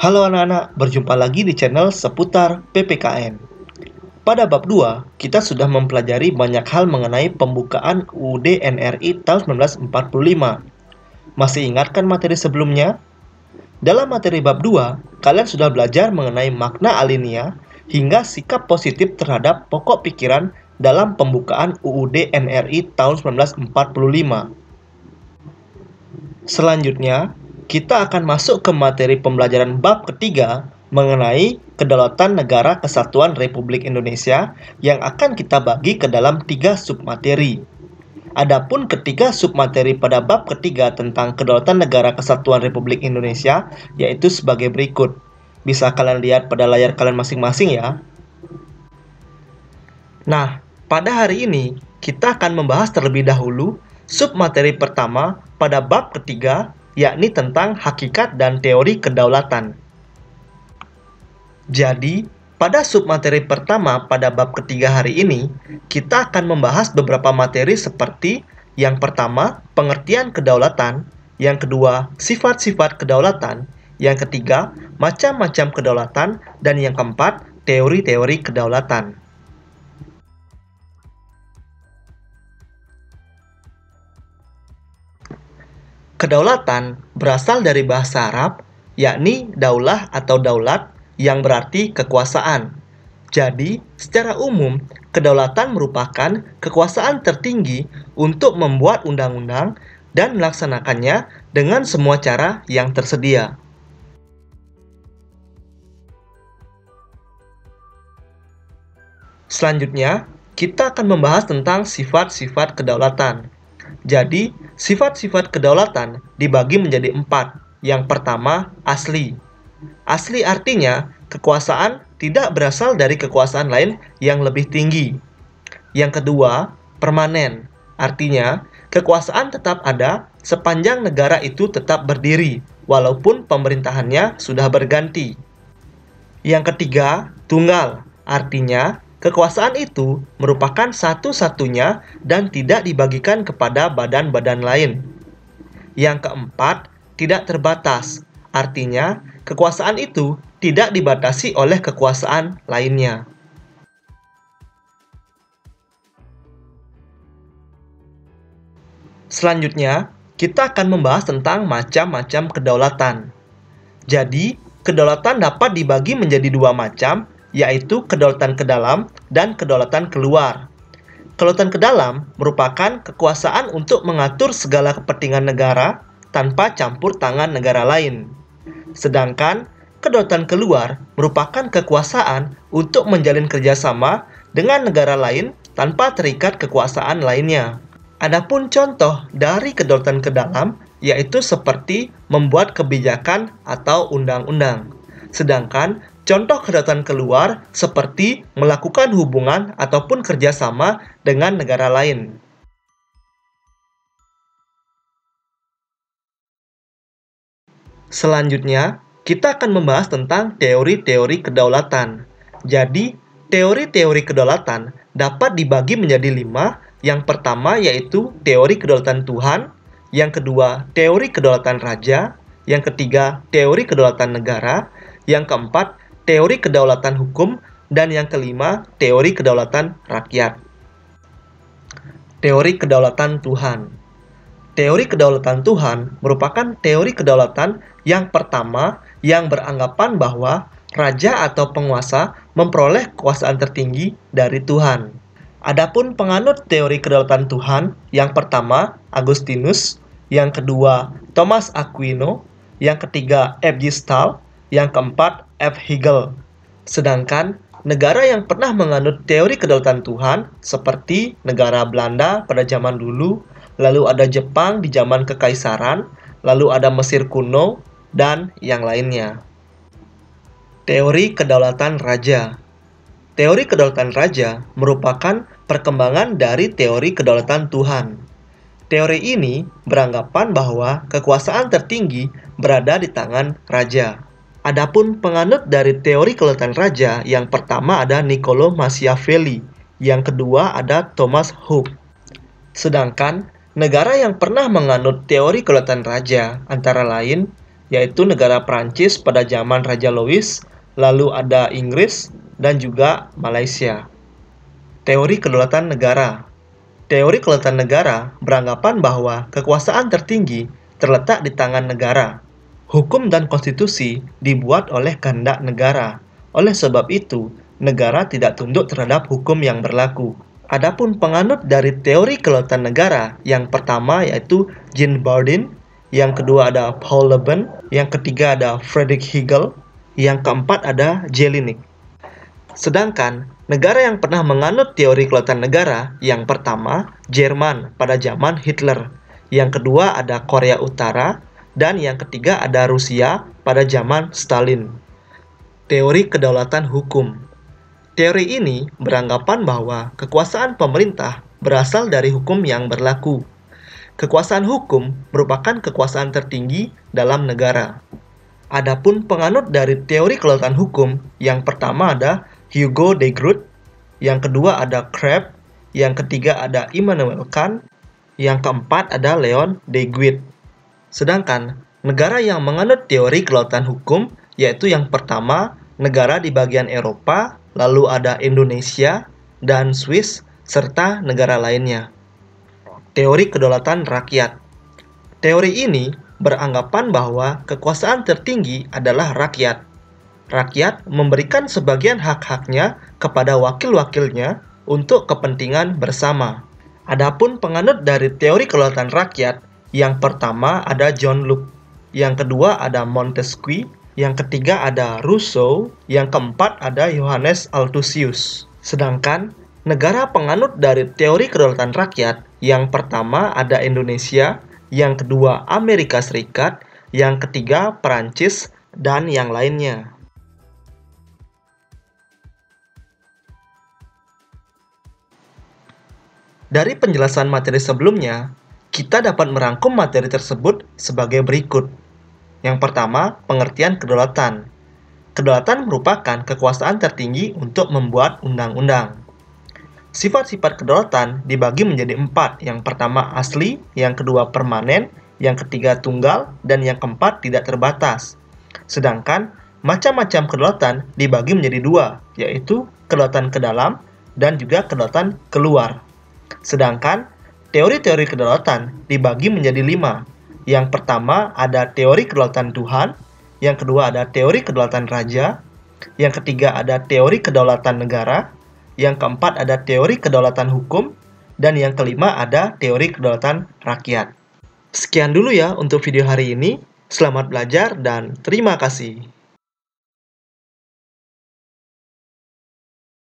Halo anak-anak, berjumpa lagi di channel seputar PPKN. Pada bab 2, kita sudah mempelajari banyak hal mengenai pembukaan UUD NRI tahun 1945. Masih ingat kan materi sebelumnya? Dalam materi bab 2, kalian sudah belajar mengenai makna alinea hingga sikap positif terhadap pokok pikiran dalam pembukaan UUD NRI tahun 1945. Selanjutnya, kita akan masuk ke materi pembelajaran bab ketiga mengenai Kedaulatan Negara Kesatuan Republik Indonesia yang akan kita bagi ke dalam 3 submateri. Adapun ketiga submateri pada bab ketiga tentang Kedaulatan Negara Kesatuan Republik Indonesia yaitu sebagai berikut. Bisa kalian lihat pada layar kalian masing-masing ya. Nah, pada hari ini kita akan membahas terlebih dahulu submateri pertama pada bab ketiga, yakni tentang hakikat dan teori kedaulatan. Jadi, pada submateri pertama pada bab ketiga hari ini, kita akan membahas beberapa materi seperti yang pertama, pengertian kedaulatan, yang kedua, sifat-sifat kedaulatan, yang ketiga, macam-macam kedaulatan, dan yang keempat, teori-teori kedaulatan. Kedaulatan berasal dari bahasa Arab, yakni daulah atau daulat, yang berarti kekuasaan. Jadi, secara umum, kedaulatan merupakan kekuasaan tertinggi untuk membuat undang-undang dan melaksanakannya dengan semua cara yang tersedia. Selanjutnya, kita akan membahas tentang sifat-sifat kedaulatan. Jadi, sifat-sifat kedaulatan dibagi menjadi 4. Yang pertama, asli. Asli artinya kekuasaan tidak berasal dari kekuasaan lain yang lebih tinggi. Yang kedua, permanen. Artinya, kekuasaan tetap ada sepanjang negara itu tetap berdiri, walaupun pemerintahannya sudah berganti. Yang ketiga, tunggal. Artinya, kekuasaan itu merupakan satu-satunya dan tidak dibagikan kepada badan-badan lain. Yang keempat, tidak terbatas. Artinya, kekuasaan itu tidak dibatasi oleh kekuasaan lainnya. Selanjutnya, kita akan membahas tentang macam-macam kedaulatan. Jadi, kedaulatan dapat dibagi menjadi 2 macam, yaitu kedaulatan ke dalam dan kedaulatan keluar. Kedaulatan ke dalam merupakan kekuasaan untuk mengatur segala kepentingan negara tanpa campur tangan negara lain. Sedangkan kedaulatan keluar merupakan kekuasaan untuk menjalin kerjasama dengan negara lain tanpa terikat kekuasaan lainnya. Adapun contoh dari kedaulatan ke dalam yaitu seperti membuat kebijakan atau undang-undang. Sedangkan contoh kedaulatan keluar seperti melakukan hubungan ataupun kerjasama dengan negara lain. Selanjutnya, kita akan membahas tentang teori-teori kedaulatan. Jadi, teori-teori kedaulatan dapat dibagi menjadi 5. Yang pertama yaitu teori kedaulatan Tuhan, yang kedua teori kedaulatan raja, yang ketiga teori kedaulatan negara, yang keempat teori kedaulatan hukum, dan yang kelima, teori kedaulatan rakyat. Teori kedaulatan Tuhan. Teori kedaulatan Tuhan merupakan teori kedaulatan yang pertama yang beranggapan bahwa raja atau penguasa memperoleh kekuasaan tertinggi dari Tuhan. Adapun penganut teori kedaulatan Tuhan, yang pertama Agustinus, yang kedua Thomas Aquino, yang ketiga F. G. Stahl, yang keempat F. Hegel. Sedangkan negara yang pernah menganut teori kedaulatan Tuhan seperti negara Belanda pada zaman dulu, lalu ada Jepang di zaman kekaisaran, lalu ada Mesir kuno, dan yang lainnya. Teori kedaulatan raja. Teori kedaulatan raja merupakan perkembangan dari teori kedaulatan Tuhan. Teori ini beranggapan bahwa kekuasaan tertinggi berada di tangan raja. Adapun penganut dari teori kedaulatan raja yang pertama ada Niccolo Machiavelli, yang kedua ada Thomas Hobbes. Sedangkan negara yang pernah menganut teori kedaulatan raja antara lain yaitu negara Prancis pada zaman Raja Louis, lalu ada Inggris, dan juga Malaysia. Teori kedaulatan negara. Teori kedaulatan negara beranggapan bahwa kekuasaan tertinggi terletak di tangan negara. Hukum dan konstitusi dibuat oleh kehendak negara. Oleh sebab itu, negara tidak tunduk terhadap hukum yang berlaku. Adapun penganut dari teori kedaulatan negara, yang pertama yaitu Jean Bodin, yang kedua ada Paul Le Bon, yang ketiga ada Friedrich Hegel, yang keempat ada Jelinek. Sedangkan negara yang pernah menganut teori kedaulatan negara, yang pertama Jerman pada zaman Hitler, yang kedua ada Korea Utara, dan yang ketiga ada Rusia pada zaman Stalin. Teori kedaulatan hukum. Teori ini beranggapan bahwa kekuasaan pemerintah berasal dari hukum yang berlaku. Kekuasaan hukum merupakan kekuasaan tertinggi dalam negara. Adapun penganut dari teori kedaulatan hukum, yang pertama ada Hugo de Groot, yang kedua ada Kreb, yang ketiga ada Immanuel Kant, yang keempat ada Leon de Guit. Sedangkan negara yang menganut teori kedaulatan hukum yaitu yang pertama negara di bagian Eropa, lalu ada Indonesia dan Swiss serta negara lainnya. Teori kedaulatan rakyat. Teori ini beranggapan bahwa kekuasaan tertinggi adalah rakyat. Rakyat memberikan sebagian hak-haknya kepada wakil-wakilnya untuk kepentingan bersama. Adapun penganut dari teori kedaulatan rakyat, yang pertama ada John Locke, yang kedua ada Montesquieu, yang ketiga ada Rousseau, yang keempat ada Johannes Althusius. Sedangkan negara penganut dari teori kedaulatan rakyat, yang pertama ada Indonesia, yang kedua Amerika Serikat, yang ketiga Perancis, dan yang lainnya. Dari penjelasan materi sebelumnya, kita dapat merangkum materi tersebut sebagai berikut. Yang pertama, pengertian kedaulatan. Kedaulatan merupakan kekuasaan tertinggi untuk membuat undang-undang. Sifat-sifat kedaulatan dibagi menjadi 4. Yang pertama asli, yang kedua permanen, yang ketiga tunggal, dan yang keempat tidak terbatas. Sedangkan macam-macam kedaulatan dibagi menjadi 2, yaitu kedaulatan ke dalam dan juga kedaulatan keluar. Sedangkan teori-teori kedaulatan dibagi menjadi 5. Yang pertama ada teori kedaulatan Tuhan, yang kedua ada teori kedaulatan raja, yang ketiga ada teori kedaulatan negara, yang keempat ada teori kedaulatan hukum, dan yang kelima ada teori kedaulatan rakyat. Sekian dulu ya untuk video hari ini. Selamat belajar dan terima kasih.